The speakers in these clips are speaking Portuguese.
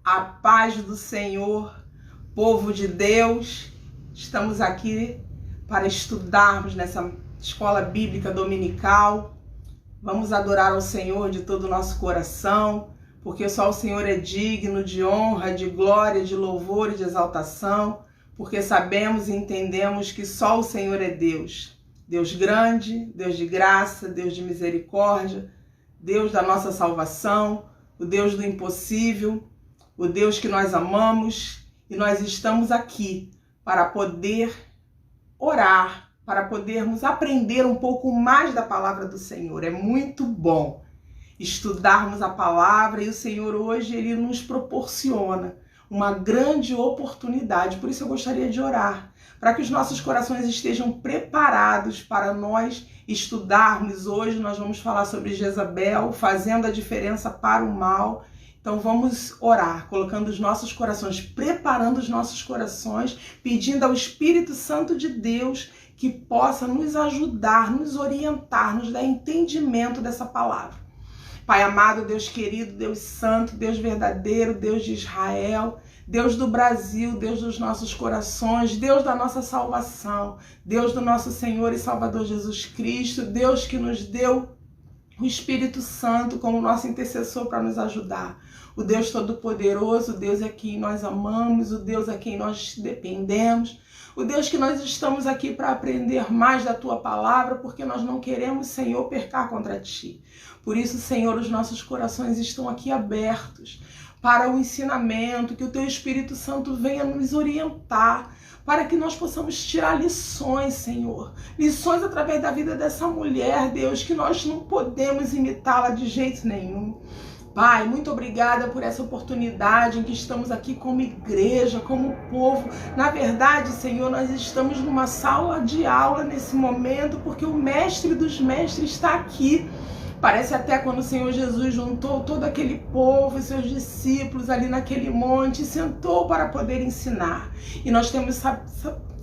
A paz do Senhor, povo de Deus. Estamos aqui para estudarmos nessa escola bíblica dominical. Vamos adorar ao Senhor de todo o nosso coração, porque só o Senhor é digno de honra, de glória, de louvor e de exaltação, porque sabemos e entendemos que só o Senhor é Deus. Deus grande, Deus de graça, Deus de misericórdia, Deus da nossa salvação, o Deus do impossível, o Deus que nós amamos, e nós estamos aqui para poder orar, para podermos aprender um pouco mais da palavra do Senhor. É muito bom estudarmos a palavra, e o Senhor hoje ele nos proporciona uma grande oportunidade. Por isso eu gostaria de orar, para que os nossos corações estejam preparados para nós estudarmos. Hoje nós vamos falar sobre Jezabel, fazendo a diferença para o mal. Então vamos orar, colocando os nossos corações, preparando os nossos corações, pedindo ao Espírito Santo de Deus que possa nos ajudar, nos orientar, nos dar entendimento dessa palavra. Pai amado, Deus querido, Deus santo, Deus verdadeiro, Deus de Israel, Deus do Brasil, Deus dos nossos corações, Deus da nossa salvação, Deus do nosso Senhor e Salvador Jesus Cristo, Deus que nos deu o Espírito Santo como nosso intercessor para nos ajudar. O Deus Todo-Poderoso, o Deus a quem nós amamos, o Deus a quem nós dependemos, o Deus que nós estamos aqui para aprender mais da Tua Palavra, porque nós não queremos, Senhor, pecar contra Ti. Por isso, Senhor, os nossos corações estão aqui abertos para o ensinamento, que o Teu Espírito Santo venha nos orientar, para que nós possamos tirar lições, Senhor. Lições através da vida dessa mulher, Deus, que nós não podemos imitá-la de jeito nenhum. Pai, muito obrigada por essa oportunidade em que estamos aqui como igreja, como povo. Na verdade, Senhor, nós estamos numa sala de aula nesse momento, porque o mestre dos mestres está aqui. Parece até quando o Senhor Jesus juntou todo aquele povo e seus discípulos ali naquele monte e sentou para poder ensinar. E nós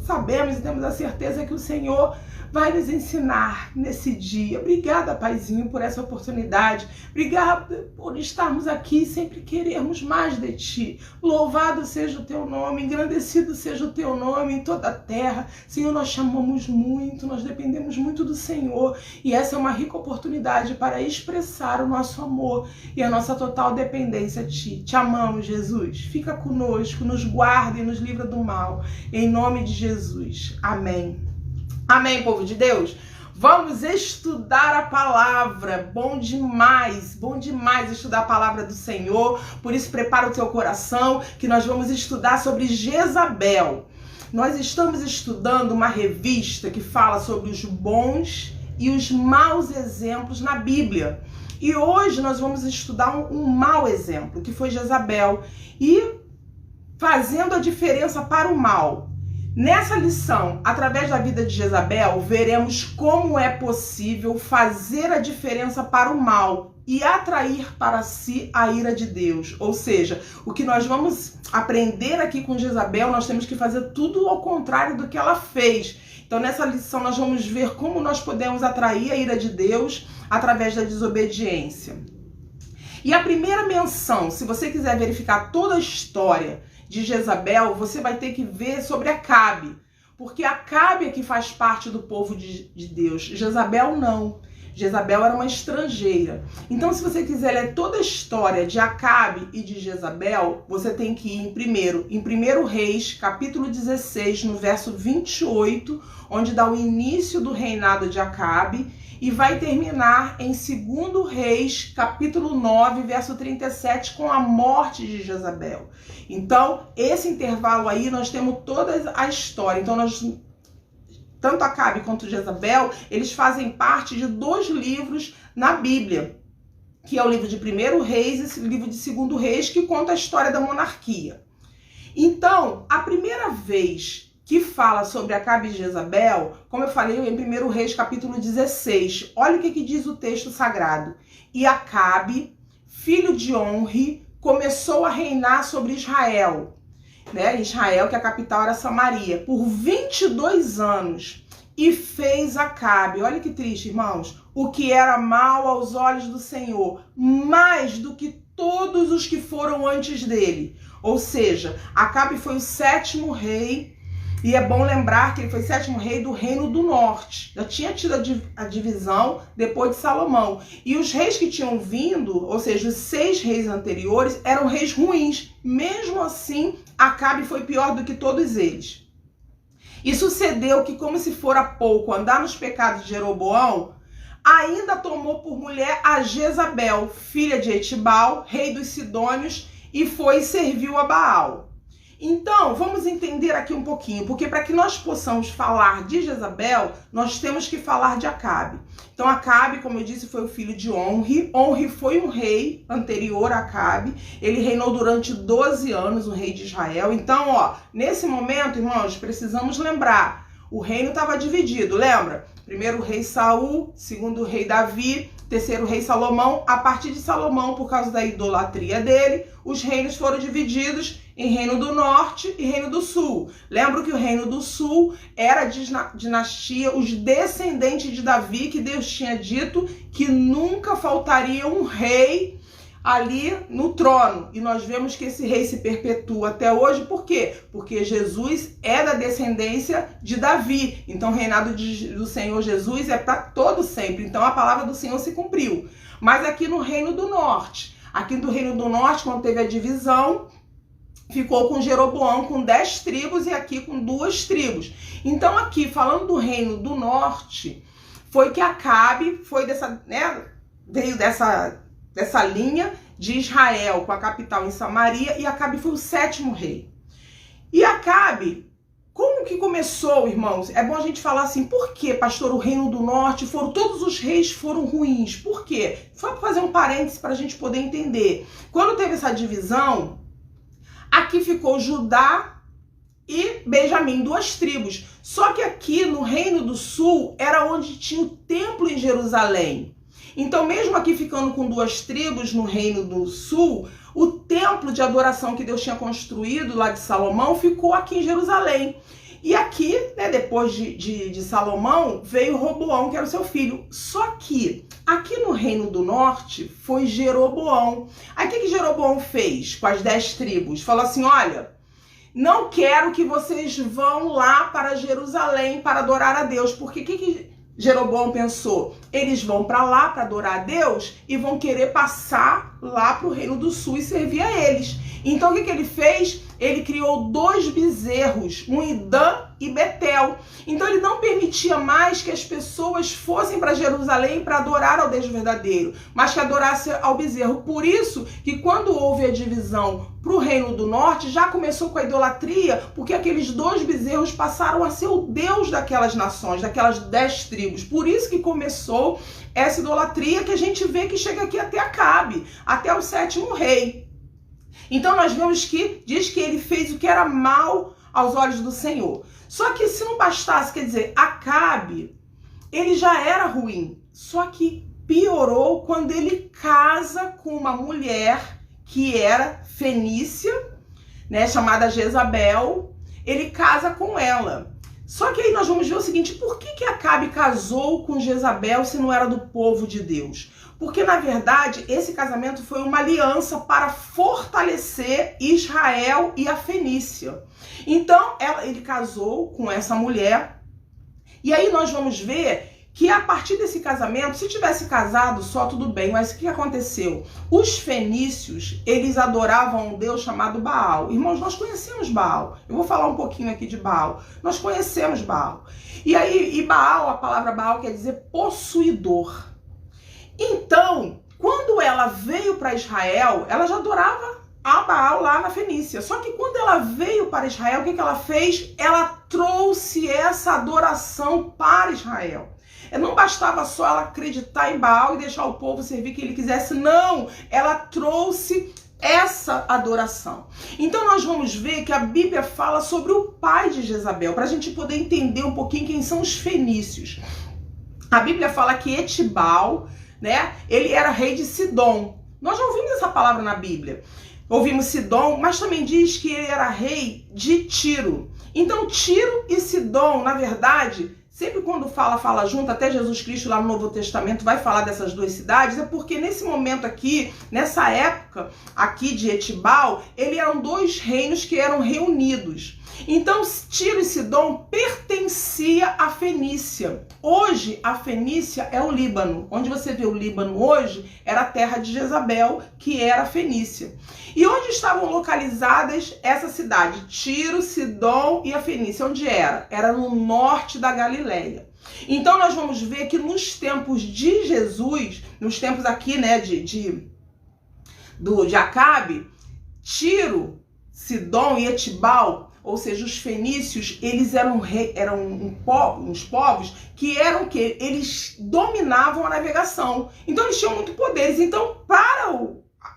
sabemos e temos a certeza que o Senhor vai nos ensinar nesse dia. Obrigada, Paizinho, por essa oportunidade. Obrigada por estarmos aqui e sempre querermos mais de Ti. Louvado seja o Teu nome, engrandecido seja o Teu nome em toda a terra. Senhor, nós chamamos muito, nós dependemos muito do Senhor. E essa é uma rica oportunidade para expressar o nosso amor e a nossa total dependência a Ti. Te amamos, Jesus. Fica conosco, nos guarda e nos livra do mal. Em nome de Jesus. Amém. Amém, povo de Deus? Vamos estudar a palavra. Bom demais estudar a palavra do Senhor. Por isso, prepara o teu coração, que nós vamos estudar sobre Jezabel. Nós estamos estudando uma revista que fala sobre os bons e os maus exemplos na Bíblia. E hoje nós vamos estudar um mau exemplo, que foi Jezabel, e fazendo a diferença para o mal. Nessa lição, através da vida de Jezabel, veremos como é possível fazer a diferença para o mal e atrair para si a ira de Deus. Ou seja, o que nós vamos aprender aqui com Jezabel, nós temos que fazer tudo ao contrário do que ela fez. Então, nessa lição, nós vamos ver como nós podemos atrair a ira de Deus através da desobediência. E a primeira menção, se você quiser verificar toda a história de Jezabel, você vai ter que ver sobre Acabe, porque Acabe é que faz parte do povo de Deus, Jezabel não. Jezabel era uma estrangeira. Então, se você quiser ler toda a história de Acabe e de Jezabel, você tem que ir em 1 Reis, capítulo 16, no verso 28, onde dá o início do reinado de Acabe, e vai terminar em 2 Reis, capítulo 9, verso 37, com a morte de Jezabel. Então, esse intervalo aí, nós temos toda a história. Então, tanto Acabe quanto Jezabel, eles fazem parte de 2 livros na Bíblia, que é o livro de 1 Reis e o livro de 2 Reis, que conta a história da monarquia. Então, a primeira vez que fala sobre Acabe e Jezabel, como eu falei em 1 Reis, capítulo 16. Olha o que diz o texto sagrado. E Acabe, filho de Onri, começou a reinar sobre Israel. Israel, que a capital era Samaria, por 22 anos. e fez Acabe, olha que triste, irmãos, o que era mal aos olhos do Senhor, mais do que todos os que foram antes dele. Ou seja, Acabe foi o 7º rei, e é bom lembrar que ele foi 7º rei do Reino do Norte. Já tinha tido a divisão depois de Salomão. E os reis que tinham vindo, ou seja, os 6 reis anteriores, eram reis ruins. Mesmo assim, Acabe foi pior do que todos eles. E sucedeu que, como se fora pouco andar nos pecados de Jeroboão, ainda tomou por mulher a Jezabel, filha de Etibal, rei dos Sidônios, e foi e serviu a Baal. Então, vamos entender aqui um pouquinho, porque para que nós possamos falar de Jezabel, nós temos que falar de Acabe. Então, Acabe, como eu disse, foi o filho de Omri. Omri foi um rei anterior a Acabe. Ele reinou durante 12 anos, o rei de Israel. Então, nesse momento, irmãos, precisamos lembrar, o reino estava dividido, lembra? Primeiro o rei Saul, segundo o rei Davi, terceiro rei Salomão. A partir de Salomão, por causa da idolatria dele, os reinos foram divididos em Reino do Norte e Reino do Sul. Lembro que o Reino do Sul era a dinastia, os descendentes de Davi, que Deus tinha dito que nunca faltaria um rei ali no trono. E nós vemos que esse rei se perpetua até hoje. Por quê? Porque Jesus é da descendência de Davi. Então o reinado do Senhor Jesus é para todo sempre. Então a palavra do Senhor se cumpriu. Mas aqui no Reino do Norte, quando teve a divisão, ficou com Jeroboão com 10 tribos e aqui com 2 tribos. Então aqui, falando do Reino do Norte, foi que Acabe veio dessa linha de Israel, com a capital em Samaria, e Acabe foi o 7º rei. E Acabe, como que começou, irmãos? É bom a gente falar assim, por que, pastor, o Reino do Norte, todos os reis foram ruins? Por quê? Só para fazer um parêntese para a gente poder entender. Quando teve essa divisão, aqui ficou Judá e Benjamim, 2 tribos. Só que aqui no Reino do Sul era onde tinha o templo em Jerusalém. Então, mesmo aqui ficando com 2 tribos no Reino do Sul, o templo de adoração que Deus tinha construído lá de Salomão ficou aqui em Jerusalém. E aqui, depois de Salomão, veio Roboão, que era o seu filho. Só que aqui no Reino do Norte foi Jeroboão. Aí o que Jeroboão fez com as 10 tribos? Falou assim, olha, não quero que vocês vão lá para Jerusalém para adorar a Deus. Porque o que Jeroboão pensou? Eles vão para lá para adorar a Deus e vão querer passar lá para o Reino do Sul e servir a eles. Então o que ele fez? Ele criou 2 bezerros, um em Dan e Betel. Então ele não permitia mais que as pessoas fossem para Jerusalém para adorar ao Deus verdadeiro, mas que adorassem ao bezerro. Por isso que quando houve a divisão para o Reino do Norte, já começou com a idolatria, porque aqueles 2 bezerros passaram a ser o Deus daquelas nações, daquelas 10 tribos. Por isso que começou essa idolatria que a gente vê que chega aqui até Acabe, até o 7º rei. Então nós vemos que diz que ele fez o que era mal aos olhos do Senhor. Só que se não bastasse, quer dizer, Acabe, ele já era ruim. Só que piorou quando ele casa com uma mulher que era fenícia, chamada Jezabel. Ele casa com ela. Só que aí nós vamos ver o seguinte, por que Acabe casou com Jezabel se não era do povo de Deus? Porque, na verdade, esse casamento foi uma aliança para fortalecer Israel e a Fenícia. Então, ele casou com essa mulher. E aí nós vamos ver que a partir desse casamento, se tivesse casado só, tudo bem. Mas o que aconteceu? Os fenícios, eles adoravam um deus chamado Baal. Irmãos, nós conhecemos Baal. Eu vou falar um pouquinho aqui de Baal. Nós conhecemos Baal. E Baal, a palavra Baal quer dizer possuidor. Então, quando ela veio para Israel, ela já adorava a Baal lá na Fenícia. Só que quando ela veio para Israel, o que ela fez? Ela trouxe essa adoração para Israel. Não bastava só ela acreditar em Baal e deixar o povo servir que ele quisesse. Não, ela trouxe essa adoração. Então nós vamos ver que a Bíblia fala sobre o pai de Jezabel, para a gente poder entender um pouquinho quem são os fenícios. A Bíblia fala que Etibal, ele era rei de Sidom. Nós já ouvimos essa palavra na Bíblia. Ouvimos Sidom, mas também diz que ele era rei de Tiro. Então Tiro e Sidom, na verdade, sempre quando fala junto, até Jesus Cristo lá no Novo Testamento vai falar dessas duas cidades, é porque nesse momento aqui, nessa época aqui de Etibal, eram dois reinos que eram reunidos. Então, Tiro e Sidom pertencia à Fenícia. Hoje, a Fenícia é o Líbano. Onde você vê o Líbano hoje, era a terra de Jezabel, que era a Fenícia. E onde estavam localizadas essa cidade? Tiro, Sidom e a Fenícia. Onde era? Era no norte da Galileia. Então, nós vamos ver que nos tempos de Jesus, nos tempos aqui, né, de Acabe, Tiro, Sidom e Etibal, ou seja, os fenícios, eles eram uns povos que eram que eles dominavam a navegação. Então eles tinham muito poderes. Então,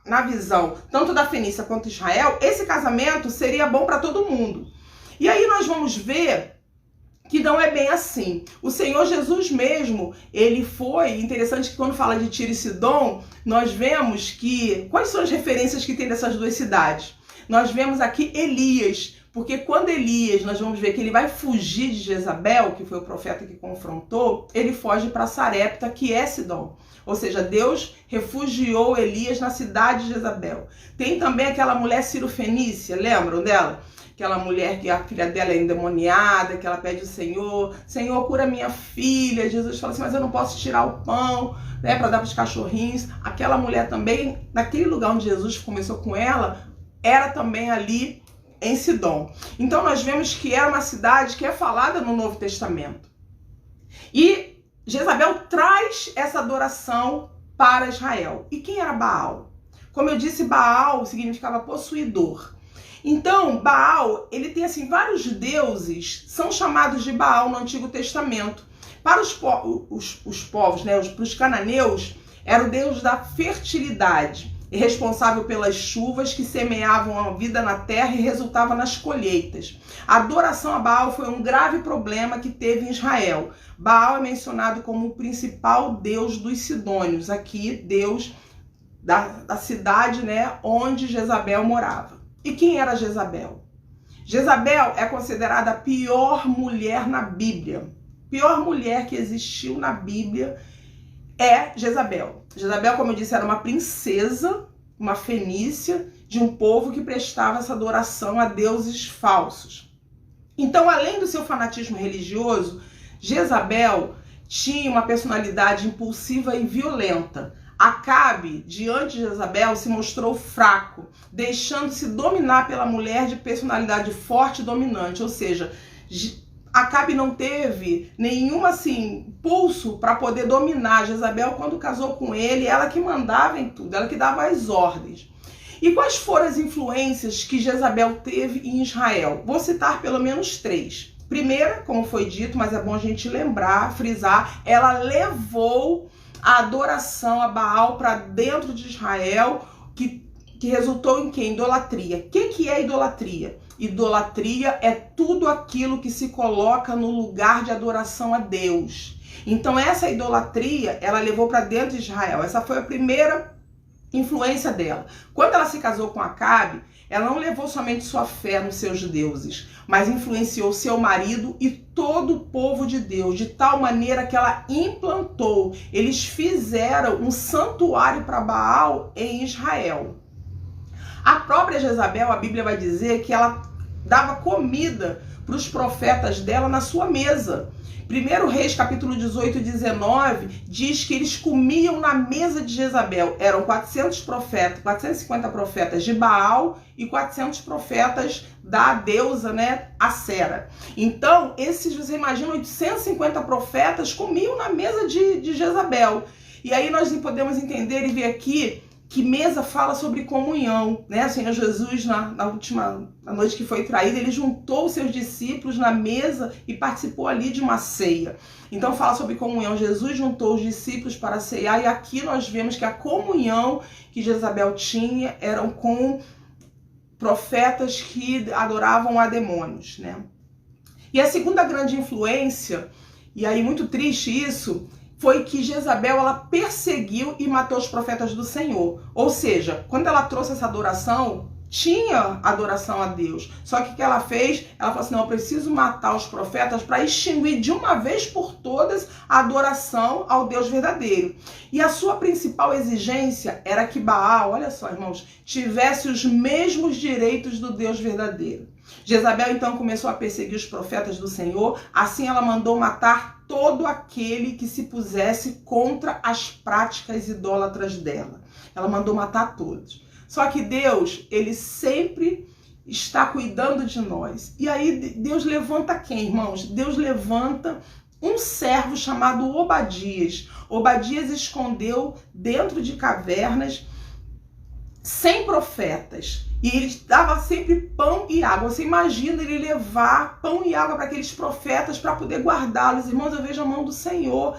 na visão tanto da Fenícia quanto de Israel, esse casamento seria bom para todo mundo. E aí nós vamos ver que não é bem assim. O Senhor Jesus mesmo, ele foi interessante que quando fala de Tiro e Sidom, nós vemos que quais são as referências que tem dessas duas cidades? Nós vemos aqui Elias. Porque quando Elias, nós vamos ver que ele vai fugir de Jezabel, que foi o profeta que confrontou, ele foge para Sarepta, que é Sidom. Ou seja, Deus refugiou Elias na cidade de Jezabel. Tem também aquela mulher Cirofenícia, lembram dela? Aquela mulher que a filha dela é endemoniada, que ela pede ao Senhor, Senhor, cura minha filha. Jesus fala assim, mas eu não posso tirar o pão, né, para dar para os cachorrinhos. Aquela mulher também, naquele lugar onde Jesus começou com ela, era também ali em Sidom. Então nós vemos que é uma cidade que é falada no Novo Testamento. E Jezabel traz essa adoração para Israel. E quem era Baal? Como eu disse, Baal significava possuidor. Então, Baal, ele tem assim, vários deuses são chamados de Baal no Antigo Testamento. Para os povos, né, para os cananeus, era o deus da fertilidade, responsável pelas chuvas que semeavam a vida na terra e resultava nas colheitas. A adoração a Baal foi um grave problema que teve em Israel. Baal é mencionado como o principal deus dos sidônios, aqui deus da cidade, né, onde Jezabel morava. E quem era Jezabel? Jezabel é considerada a pior mulher na Bíblia. Pior mulher que existiu na Bíblia é Jezabel. Jezabel, como eu disse, era uma princesa, uma fenícia, de um povo que prestava essa adoração a deuses falsos. Então, além do seu fanatismo religioso, Jezabel tinha uma personalidade impulsiva e violenta. Acabe, diante de Jezabel, se mostrou fraco, deixando-se dominar pela mulher de personalidade forte e dominante, ou seja, Acabe não teve nenhum assim, pulso para poder dominar Jezabel. Quando casou com ele, ela que mandava em tudo, ela que dava as ordens. E quais foram as influências que Jezabel teve em Israel? Vou citar pelo menos 3. Primeira, como foi dito, mas é bom a gente lembrar, frisar, ela levou a adoração a Baal para dentro de Israel, que resultou em quê? Idolatria. O que é idolatria? Idolatria é tudo aquilo que se coloca no lugar de adoração a Deus. Então essa idolatria, ela levou para dentro de Israel. Essa foi a primeira influência dela. Quando ela se casou com Acabe, ela não levou somente sua fé nos seus deuses, mas influenciou seu marido e todo o povo de Deus, de tal maneira que ela implantou. Eles fizeram um santuário para Baal em Israel. A própria Jezabel, a Bíblia vai dizer que ela dava comida para os profetas dela na sua mesa. 1 Reis, capítulo 18 e 19, diz que eles comiam na mesa de Jezabel. Eram 450 profetas de Baal e 400 profetas da deusa, né, Acera. Então, você imagina, 850 profetas comiam na mesa de Jezabel. E aí nós podemos entender e ver aqui que mesa fala sobre comunhão, né? O Senhor Jesus, na noite que foi traído, ele juntou os seus discípulos na mesa e participou ali de uma ceia. Então fala sobre comunhão. Jesus juntou os discípulos para ceiar e aqui nós vemos que a comunhão que Jezabel tinha eram com profetas que adoravam a demônios, né? E a segunda grande influência, e aí muito triste isso, foi que Jezabel, ela perseguiu e matou os profetas do Senhor. Ou seja, quando ela trouxe essa adoração, tinha adoração a Deus. Só que o que ela fez? Ela falou assim, não, eu preciso matar os profetas para extinguir de uma vez por todas a adoração ao Deus verdadeiro. E a sua principal exigência era que Baal, olha só, irmãos, tivesse os mesmos direitos do Deus verdadeiro. Jezabel então começou a perseguir os profetas do Senhor, assim ela mandou matar todo aquele que se pusesse contra as práticas idólatras dela. Ela mandou matar todos. Só que Deus, ele sempre está cuidando de nós. E aí Deus levanta quem, irmãos? Deus levanta um servo chamado Obadias. Obadias escondeu dentro de cavernas 100 profetas. E ele dava sempre pão e água. Você imagina ele levar pão e água para aqueles profetas para poder guardá-los. Irmãos, eu vejo a mão do Senhor.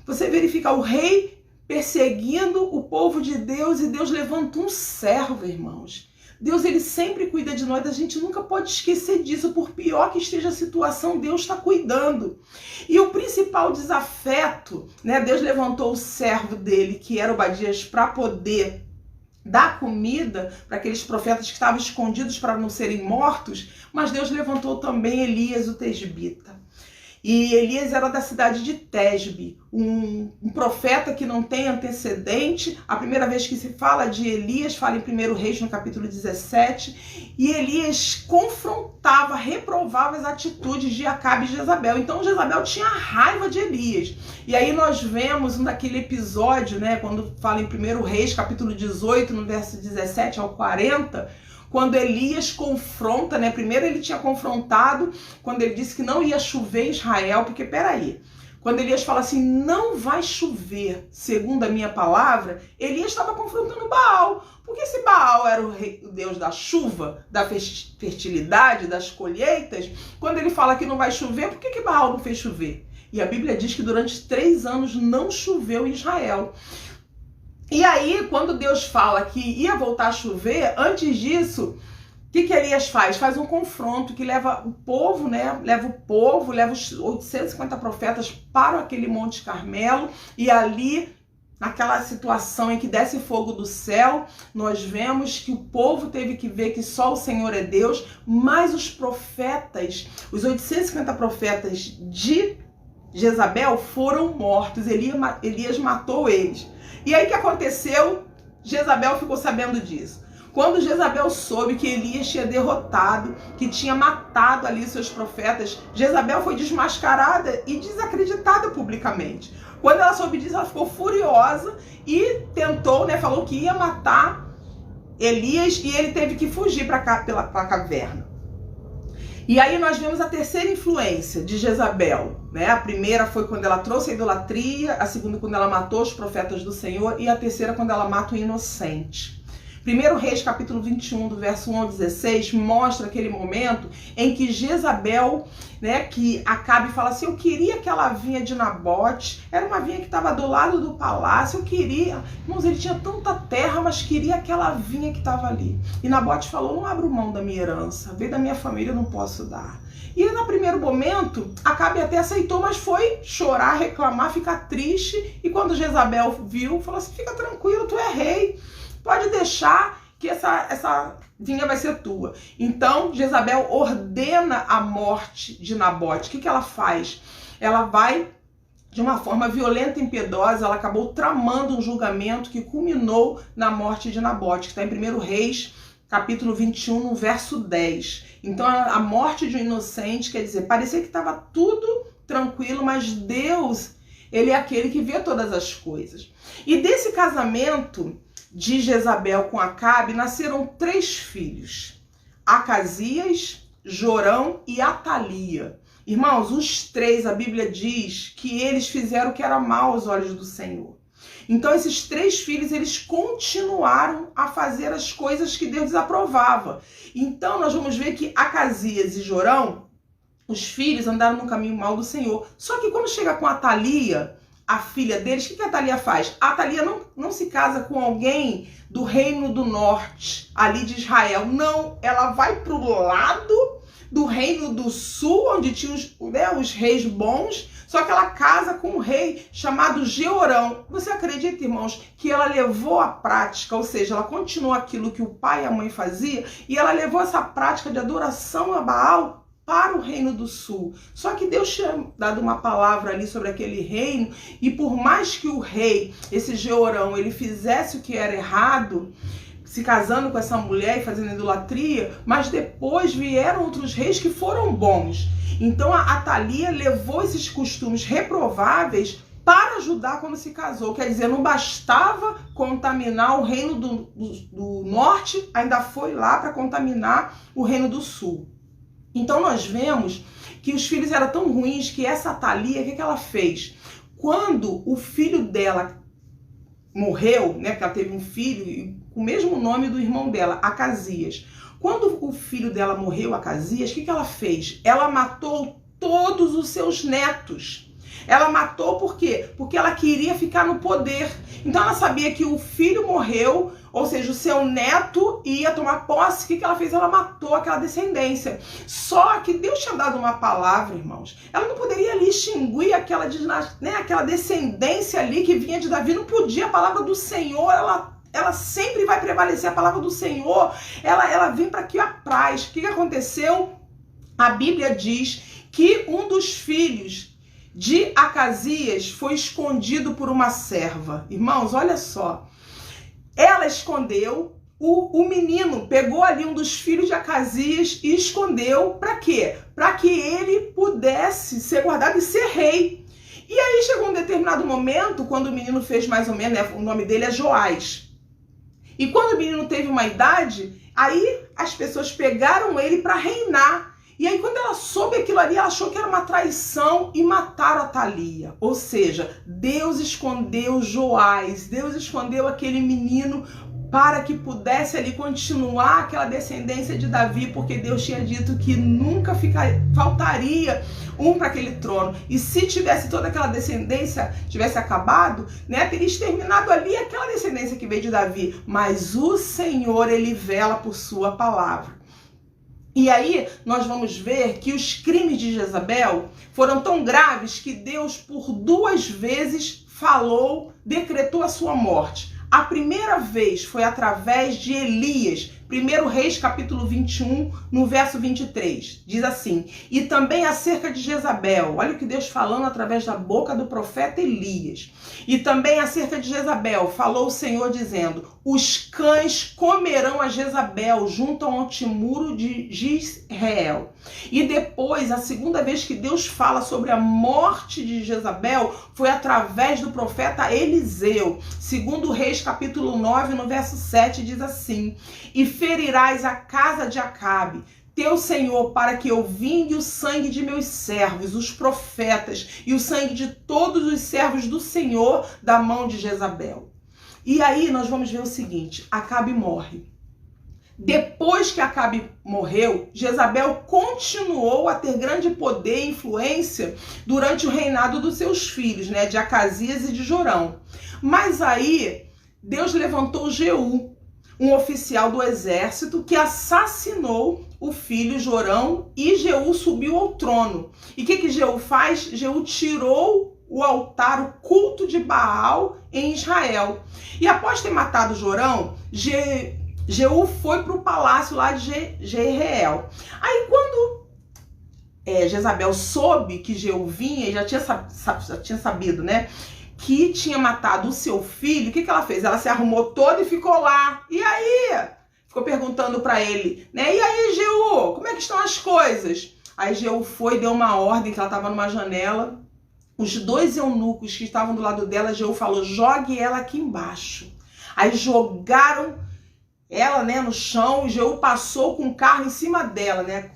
Você verifica o rei perseguindo o povo de Deus e Deus levanta um servo, irmãos. Deus, ele sempre cuida de nós, a gente nunca pode esquecer disso, por pior que esteja a situação, Deus está cuidando. E o principal desafeto, né, Deus levantou o servo dele, que era Obadias, para poder dar comida para aqueles profetas que estavam escondidos para não serem mortos, mas Deus levantou também Elias, o tesbita. E Elias era da cidade de Tesbe, um profeta que não tem antecedente. A primeira vez que se fala de Elias, fala em 1 Reis, no capítulo 17. E Elias confrontava, reprovava as atitudes de Acabe e Jezabel. Então Jezabel tinha raiva de Elias. E aí nós vemos um daquele episódio, né, quando fala em 1 Reis, capítulo 18, no verso 17 ao 40, quando Elias confronta, né? Primeiro ele tinha confrontado quando ele disse que não ia chover em Israel, porque peraí, quando Elias fala assim, não vai chover, segundo a minha palavra, Elias estava confrontando Baal, porque se Baal era o Deus da chuva, da fertilidade, das colheitas, quando ele fala que não vai chover, por que Baal não fez chover? E a Bíblia diz que durante 3 anos não choveu em Israel. E aí, quando Deus fala que ia voltar a chover, antes disso, o que Elias faz? Faz um confronto que leva o povo, né? Leva os 850 profetas para aquele Monte Carmelo. E ali, naquela situação em que desce fogo do céu, nós vemos que o povo teve que ver que só o Senhor é Deus, mas os profetas, os 850 profetas de Jezabel foram mortos. Elias matou eles. E aí o que aconteceu? Jezabel ficou sabendo disso. Quando Jezabel soube que Elias tinha derrotado, que tinha matado ali seus profetas, Jezabel foi desmascarada e desacreditada publicamente. Quando ela soube disso, ela ficou furiosa e tentou, né, falou que ia matar Elias e ele teve que fugir para a caverna. E aí nós vemos a terceira influência de Jezabel, né? A primeira foi quando ela trouxe a idolatria, a segunda quando ela matou os profetas do Senhor e a terceira quando ela mata o inocente. 1 Reis, capítulo 21, do verso 1 ao 16, mostra aquele momento em que Jezabel, né, que Acabe fala assim, eu queria aquela vinha de Nabote, era uma vinha que estava do lado do palácio, eu queria, irmãos, ele tinha tanta terra, mas queria aquela vinha que estava ali. E Nabote falou, não abro mão da minha herança, veio da minha família, eu não posso dar. E no primeiro momento, Acabe até aceitou, mas foi chorar, reclamar, ficar triste, e quando Jezabel viu, falou assim, fica tranquilo, tu é rei, pode deixar que essa vinha vai ser tua. Então, Jezabel ordena a morte de Nabote. O que ela faz? Ela vai, de uma forma violenta e impiedosa, ela acabou tramando um julgamento que culminou na morte de Nabote, que está em 1 Reis, capítulo 21, no verso 10. Então, a morte de um inocente, quer dizer, parecia que estava tudo tranquilo, mas Deus, ele é aquele que vê todas as coisas. E desse casamento de Jezabel com Acabe, nasceram 3 filhos, Acasias, Jorão e Atalia. Irmãos, os 3, a Bíblia diz que eles fizeram o que era mal aos olhos do Senhor. Então esses 3 filhos, eles continuaram a fazer as coisas que Deus desaprovava. Então nós vamos ver que Acasias e Jorão, os filhos, andaram no caminho mal do Senhor. Só que quando chega com Atalia, a filha deles, o que a Atalia faz? A Atalia não se casa com alguém do reino do norte, ali de Israel. Não, ela vai para o lado do reino do sul, onde tinha os reis bons, só que ela casa com um rei chamado Jeorão. Você acredita, irmãos, que ela levou à prática, ou seja, ela continuou aquilo que o pai e a mãe faziam, e ela levou essa prática de adoração a Baal para o reino do sul. Só que Deus tinha dado uma palavra ali sobre aquele reino, e por mais que o rei, esse Jeorão, ele fizesse o que era errado, se casando com essa mulher e fazendo idolatria, mas depois vieram outros reis que foram bons. Então a Atalia levou esses costumes reprováveis para Judá quando se casou. Quer dizer, não bastava contaminar o reino do norte, ainda foi lá para contaminar o reino do sul. Então nós vemos que os filhos eram tão ruins que essa Atalia, o que ela fez? Quando o filho dela morreu, né, porque ela teve um filho com o mesmo nome do irmão dela, Acasias. Quando o filho dela morreu, Acasias, o que ela fez? Ela matou todos os seus netos. Ela matou por quê? Porque ela queria ficar no poder. Então ela sabia que o filho morreu, ou seja, o seu neto ia tomar posse. O que ela fez? Ela matou aquela descendência. Só que Deus tinha dado uma palavra, irmãos. Ela não poderia ali extinguir aquela descendência ali que vinha de Davi. Não podia. A palavra do Senhor, ela sempre vai prevalecer. A palavra do Senhor, ela vem para que apraz. O que aconteceu? A Bíblia diz que um dos filhos de Acasias foi escondido por uma serva. Irmãos, olha só. Ela escondeu, o menino pegou ali um dos filhos de Acasias e escondeu. Para quê? Para que ele pudesse ser guardado e ser rei. E aí chegou um determinado momento, quando o menino fez mais ou menos, né, o nome dele é Joás. E quando o menino teve uma idade, aí as pessoas pegaram ele para reinar. E aí quando ela soube aquilo ali, ela achou que era uma traição e mataram a Atalia. Ou seja, Deus escondeu Joás, Deus escondeu aquele menino para que pudesse ali continuar aquela descendência de Davi, porque Deus tinha dito que nunca faltaria um para aquele trono. E se tivesse toda aquela descendência, tivesse acabado, né, teria exterminado ali aquela descendência que veio de Davi. Mas o Senhor, ele vela por sua palavra. E aí nós vamos ver que os crimes de Jezabel foram tão graves que Deus por 2 vezes decretou a sua morte. A primeira vez foi através de Elias, 1 Reis capítulo 21, no verso 23. Diz assim: e também acerca de Jezabel, olha o que Deus falando através da boca do profeta Elias. E também acerca de Jezabel, falou o Senhor dizendo: os cães comerão a Jezabel junto ao antemuro de Jezreel. E depois, a segunda vez que Deus fala sobre a morte de Jezabel, foi através do profeta Eliseu. 2 Reis capítulo 9, no verso 7, diz assim: e ferirás a casa de Acabe, teu senhor, para que eu vingue o sangue de meus servos, os profetas, e o sangue de todos os servos do Senhor da mão de Jezabel. E aí nós vamos ver o seguinte: Acabe morre. Depois que Acabe morreu, Jezabel continuou a ter grande poder e influência durante o reinado dos seus filhos, né, de Acasias e de Jorão. Mas aí Deus levantou Jeú, um oficial do exército, que assassinou o filho Jorão, e Jeú subiu ao trono. E o que Jeú faz? Jeú tirou o altar, o culto de Baal em Israel. E após ter matado Jorão, Jeú foi para o palácio lá de Jezreel. Aí quando Jezabel soube que Jeú vinha, e já tinha sabido, né, que tinha matado o seu filho, o que ela fez? Ela se arrumou toda e ficou lá. E aí? Ficou perguntando para ele, né? E aí, Jeú, como é que estão as coisas? Aí Jeú foi, deu uma ordem, que ela estava numa janela. Os 2 eunucos que estavam do lado dela, Jeú falou: jogue ela aqui embaixo. Aí jogaram ela, né, no chão, e Jeú passou com o carro em cima dela, né?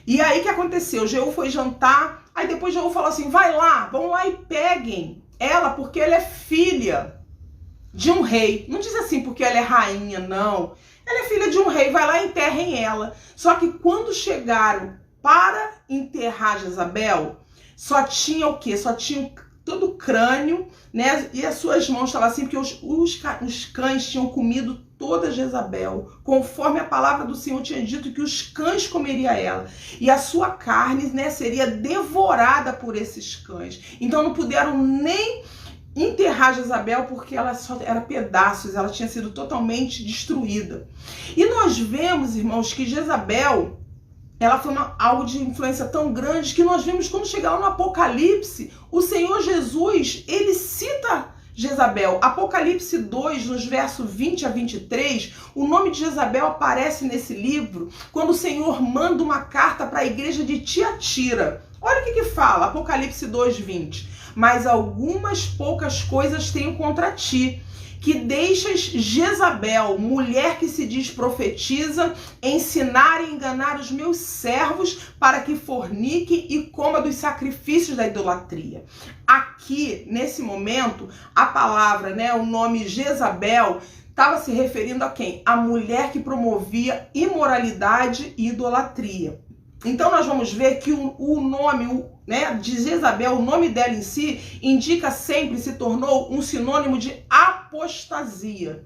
E aí o que aconteceu? Jeú foi jantar, aí depois Jeú falou assim: vai lá, vão lá e peguem ela, porque ela é filha de um rei. Não diz assim porque ela é rainha, não. Ela é filha de um rei, vai lá e enterrem ela. Só que quando chegaram para enterrar Jezabel, só tinha o quê? Só tinha todo o crânio, né? E as suas mãos estavam assim, porque os cães tinham comido toda Jezabel, conforme a palavra do Senhor tinha dito que os cães comeriam ela, e a sua carne, né, seria devorada por esses cães. Então não puderam nem enterrar Jezabel porque ela só era pedaços, ela tinha sido totalmente destruída. E nós vemos, irmãos, que Jezabel, ela foi algo de influência tão grande que nós vemos quando chegar lá no Apocalipse, o Senhor Jesus, ele cita Jezabel. Apocalipse 2, nos versos 20 a 23, o nome de Jezabel aparece nesse livro quando o Senhor manda uma carta para a igreja de Tiatira. Olha o que fala, Apocalipse 2, 20. Mas algumas poucas coisas tenho contra ti, que deixas Jezabel, mulher que se diz profetiza, ensinar e enganar os meus servos para que fornique e coma dos sacrifícios da idolatria. Aqui, nesse momento, a palavra, né, o nome Jezabel, estava se referindo a quem? A mulher que promovia imoralidade e idolatria. Então nós vamos ver que o nome, né, de Jezabel, o nome dela em si, indica sempre, se tornou um sinônimo de apostasia.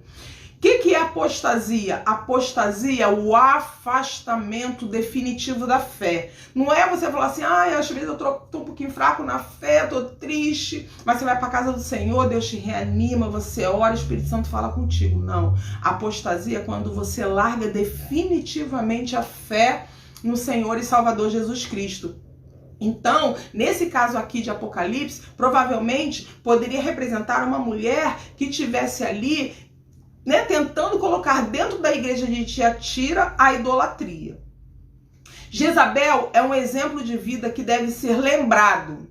O que é apostasia? Apostasia é o afastamento definitivo da fé. Não é você falar assim, às vezes eu tô um pouquinho fraco na fé, tô triste, mas você vai para a casa do Senhor, Deus te reanima, você ora, o Espírito Santo fala contigo. Não. Apostasia é quando você larga definitivamente a fé no Senhor e Salvador Jesus Cristo. Então, nesse caso aqui de Apocalipse, provavelmente poderia representar uma mulher que tivesse ali, né, tentando colocar dentro da igreja de Tiatira a idolatria. Jezabel é um exemplo de vida que deve ser lembrado,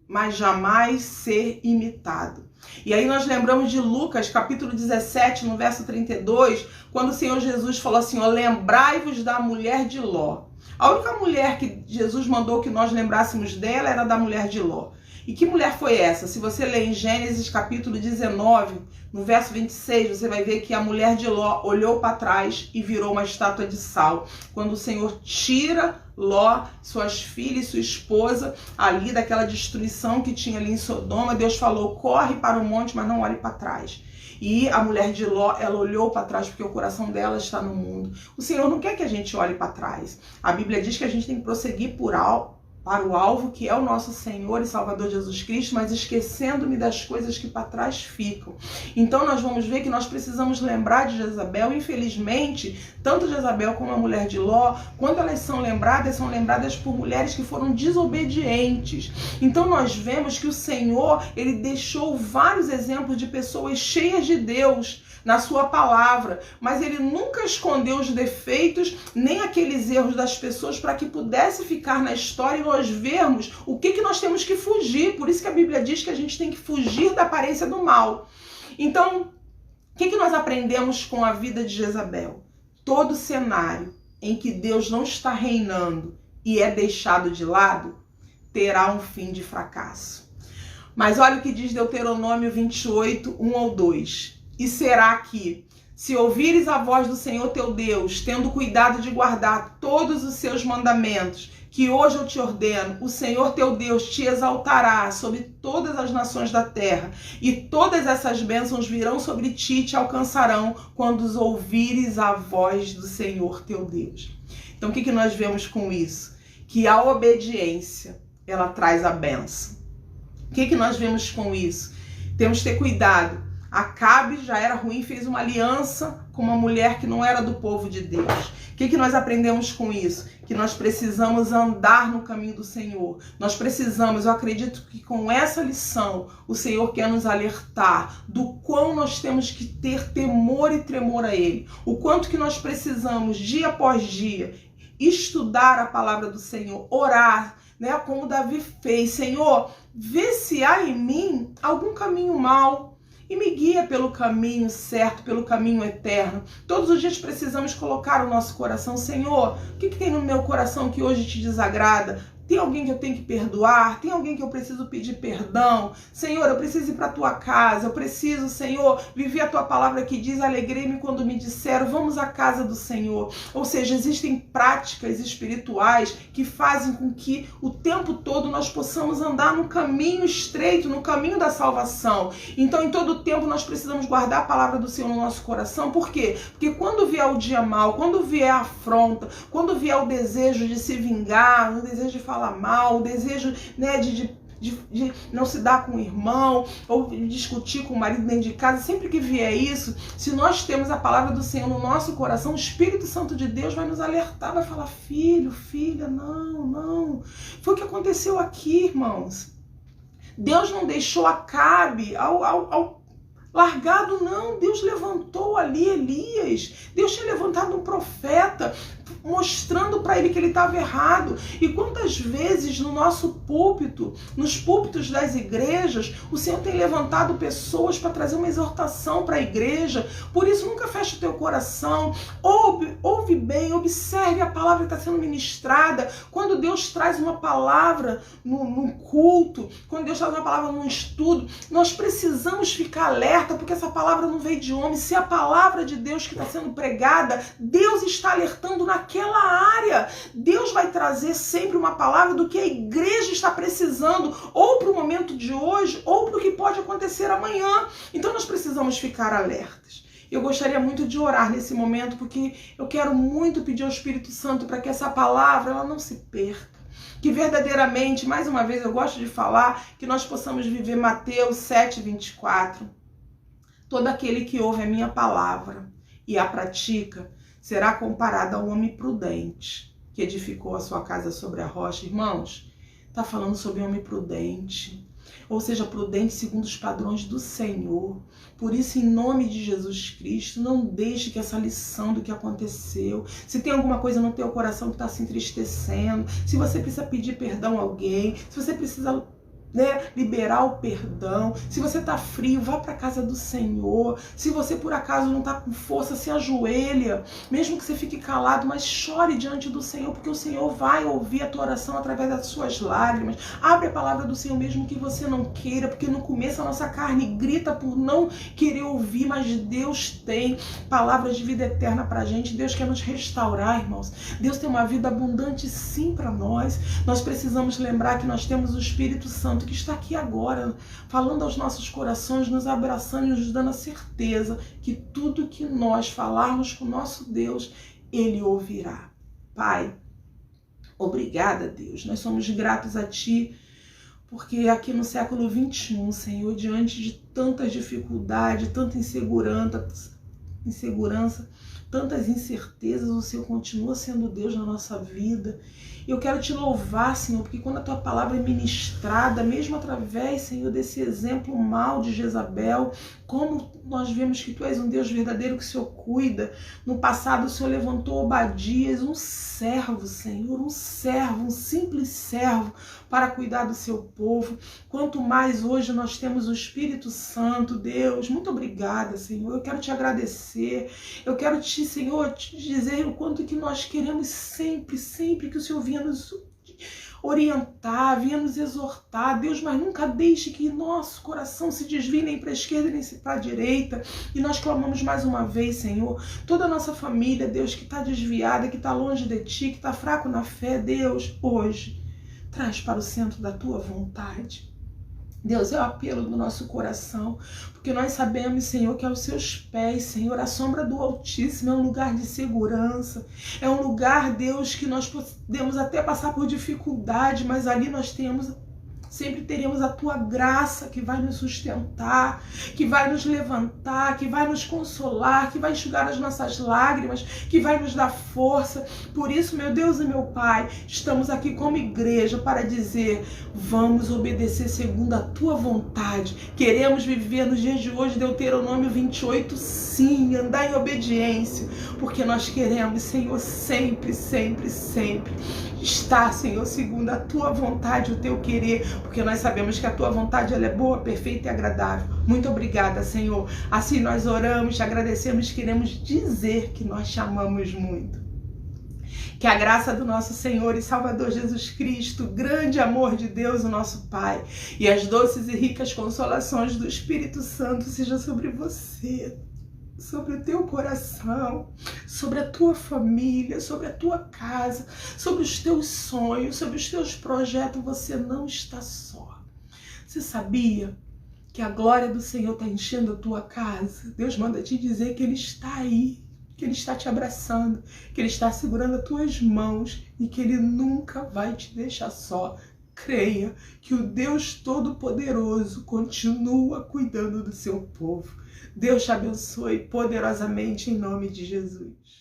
mas jamais ser imitado. E aí nós lembramos de Lucas, capítulo 17, no verso 32, quando o Senhor Jesus falou assim, lembrai-vos da mulher de Ló. A única mulher que Jesus mandou que nós lembrássemos dela era da mulher de Ló. E que mulher foi essa? Se você ler em Gênesis capítulo 19, no verso 26, você vai ver que a mulher de Ló olhou para trás e virou uma estátua de sal. Quando o Senhor tira Ló, suas filhas e sua esposa, ali daquela destruição que tinha ali em Sodoma, Deus falou, corre para o monte, mas não olhe para trás. E a mulher de Ló, ela olhou para trás porque o coração dela está no mundo. O Senhor não quer que a gente olhe para trás. A Bíblia diz que a gente tem que prosseguir para o alvo, que é o nosso Senhor e Salvador Jesus Cristo, mas esquecendo-me das coisas que para trás ficam. Então nós vamos ver que nós precisamos lembrar de Jezabel. Infelizmente, tanto Jezabel como a mulher de Ló, quando elas são lembradas por mulheres que foram desobedientes. Então nós vemos que o Senhor, ele deixou vários exemplos de pessoas cheias de Deus na sua palavra, mas ele nunca escondeu os defeitos nem aqueles erros das pessoas para que pudesse ficar na história e nós vermos o que nós temos que fugir. Por isso que a Bíblia diz que a gente tem que fugir da aparência do mal. Então, o que nós aprendemos com a vida de Jezabel? Todo cenário em que Deus não está reinando e é deixado de lado, terá um fim de fracasso. Mas olha o que diz Deuteronômio 28, 1 ao 2. E será que, se ouvires a voz do Senhor teu Deus, tendo cuidado de guardar todos os seus mandamentos, que hoje eu te ordeno, o Senhor teu Deus te exaltará sobre todas as nações da terra, e todas essas bênçãos virão sobre ti e te alcançarão quando os ouvires a voz do Senhor teu Deus. Então o que nós vemos com isso? Que a obediência, ela traz a bênção. O que nós vemos com isso? Temos que ter cuidado. Acabe já era ruim, fez uma aliança com uma mulher que não era do povo de Deus. O que nós aprendemos com isso? Que nós precisamos andar no caminho do Senhor. Nós precisamos, eu acredito que com essa lição, o Senhor quer nos alertar do quão nós temos que ter temor e tremor a Ele. O quanto que nós precisamos, dia após dia, estudar a palavra do Senhor, orar, né? Como Davi fez. Senhor, vê se há em mim algum caminho mau e me guia pelo caminho certo, pelo caminho eterno. Todos os dias precisamos colocar o nosso coração. Senhor, o que tem no meu coração que hoje te desagrada? Tem alguém que eu tenho que perdoar? Tem alguém que eu preciso pedir perdão? Senhor, eu preciso ir para a tua casa. Eu preciso, Senhor, viver a tua palavra que diz: alegrei-me quando me disseram, vamos à casa do Senhor. Ou seja, existem práticas espirituais que fazem com que o tempo todo nós possamos andar no caminho estreito, no caminho da salvação. Então, em todo tempo, nós precisamos guardar a palavra do Senhor no nosso coração. Por quê? Porque quando vier o dia mau, quando vier a afronta, quando vier o desejo de se vingar, o desejo de falar mal, o desejo, né, de não se dar com o irmão, ou discutir com o marido dentro de casa, sempre que vier isso, se nós temos a palavra do Senhor no nosso coração, o Espírito Santo de Deus vai nos alertar, vai falar: filho, filha, não. Foi o que aconteceu aqui, irmãos. Deus não deixou Acabe ao largado, não. Deus levantou ali Elias. Deus tinha levantado um profeta, mostrando para ele que ele estava errado. E quantas vezes no nosso púlpito, nos púlpitos das igrejas, o Senhor tem levantado pessoas para trazer uma exortação para a igreja. Por isso, nunca feche o teu coração. Ouve bem, observe a palavra que está sendo ministrada. Quando Deus traz uma palavra num culto, quando Deus traz uma palavra num estudo, nós precisamos ficar alerta, porque essa palavra não veio de homem. Se a palavra de Deus que está sendo pregada, Deus está alertando naquela área. Deus vai trazer sempre uma palavra do que a igreja está precisando, ou para o momento de hoje, ou para o que pode acontecer amanhã. Então nós precisamos ficar alertas. Eu gostaria muito de orar nesse momento, porque eu quero muito pedir ao Espírito Santo para que essa palavra ela não se perca. Que verdadeiramente, mais uma vez eu gosto de falar, que nós possamos viver Mateus 7:24. Todo aquele que ouve a minha palavra e a pratica será comparado ao homem prudente que edificou a sua casa sobre a rocha. Irmãos, está falando sobre homem prudente, ou seja, prudente segundo os padrões do Senhor. Por isso, em nome de Jesus Cristo, não deixe que essa lição do que aconteceu, se tem alguma coisa no teu coração que está se entristecendo, se você precisa pedir perdão a alguém, se você precisa liberar o perdão, se você está frio, vá para a casa do Senhor. Se você por acaso não está com força, se ajoelha, mesmo que você fique calado, mas chore diante do Senhor, porque o Senhor vai ouvir a tua oração através das suas lágrimas. Abre a palavra do Senhor mesmo que você não queira, porque no começo a nossa carne grita por não querer ouvir, mas Deus tem palavras de vida eterna para a gente. Deus quer nos restaurar, irmãos. Deus tem uma vida abundante sim para nós. Nós precisamos lembrar que nós temos o Espírito Santo que está aqui agora, falando aos nossos corações, nos abraçando e nos dando a certeza que tudo que nós falarmos com o nosso Deus, Ele ouvirá. Pai, obrigada, Deus. Nós somos gratos a Ti, porque aqui no século 21, Senhor, diante de tantas dificuldades, tanta insegurança, tantas incertezas, o Senhor continua sendo Deus na nossa vida. Eu quero te louvar, Senhor, porque quando a tua palavra é ministrada, mesmo através, Senhor, desse exemplo mau de Jezabel, como nós vemos que tu és um Deus verdadeiro que o Senhor cuida. No passado o Senhor levantou Obadias, um servo, Senhor, um servo, um simples servo, para cuidar do seu povo. Quanto mais hoje nós temos o Espírito Santo, Deus, muito obrigada, Senhor. Eu quero te agradecer, eu quero te, Senhor, te dizer o quanto que nós queremos sempre que o Senhor venha nos orientar, venha nos exortar, Deus, mas nunca deixe que nosso coração se desvie nem para a esquerda nem para a direita. E nós clamamos mais uma vez, Senhor, toda a nossa família, Deus, que está desviada, que está longe de Ti, que está fraco na fé, Deus, hoje, traz para o centro da Tua vontade. Deus, é o apelo do nosso coração, porque nós sabemos, Senhor, que aos seus pés, Senhor, a sombra do Altíssimo é um lugar de segurança, é um lugar, Deus, que nós podemos até passar por dificuldade, mas ali nós sempre teremos a Tua graça que vai nos sustentar, que vai nos levantar, que vai nos consolar, que vai enxugar as nossas lágrimas, que vai nos dar força. Por isso, meu Deus e meu Pai, estamos aqui como igreja para dizer: vamos obedecer segundo a Tua vontade. Queremos viver nos dias de hoje, Deuteronômio 28, sim, andar em obediência, porque nós queremos, Senhor, sempre estar, Senhor, segundo a Tua vontade, o Teu querer, porque nós sabemos que a Tua vontade ela é boa, perfeita e agradável. Muito obrigada, Senhor. Assim nós oramos, te agradecemos, queremos dizer que nós te amamos muito. Que a graça do nosso Senhor e Salvador Jesus Cristo, o grande amor de Deus, o nosso Pai, e as doces e ricas consolações do Espírito Santo seja sobre você, sobre o teu coração, sobre a tua família, sobre a tua casa, sobre os teus sonhos, sobre os teus projetos. Você não está só. Você sabia que a glória do Senhor está enchendo a tua casa? Deus manda te dizer que Ele está aí, que Ele está te abraçando, que Ele está segurando as tuas mãos e que Ele nunca vai te deixar só. Creia que o Deus Todo-Poderoso continua cuidando do seu povo. Deus te abençoe poderosamente em nome de Jesus.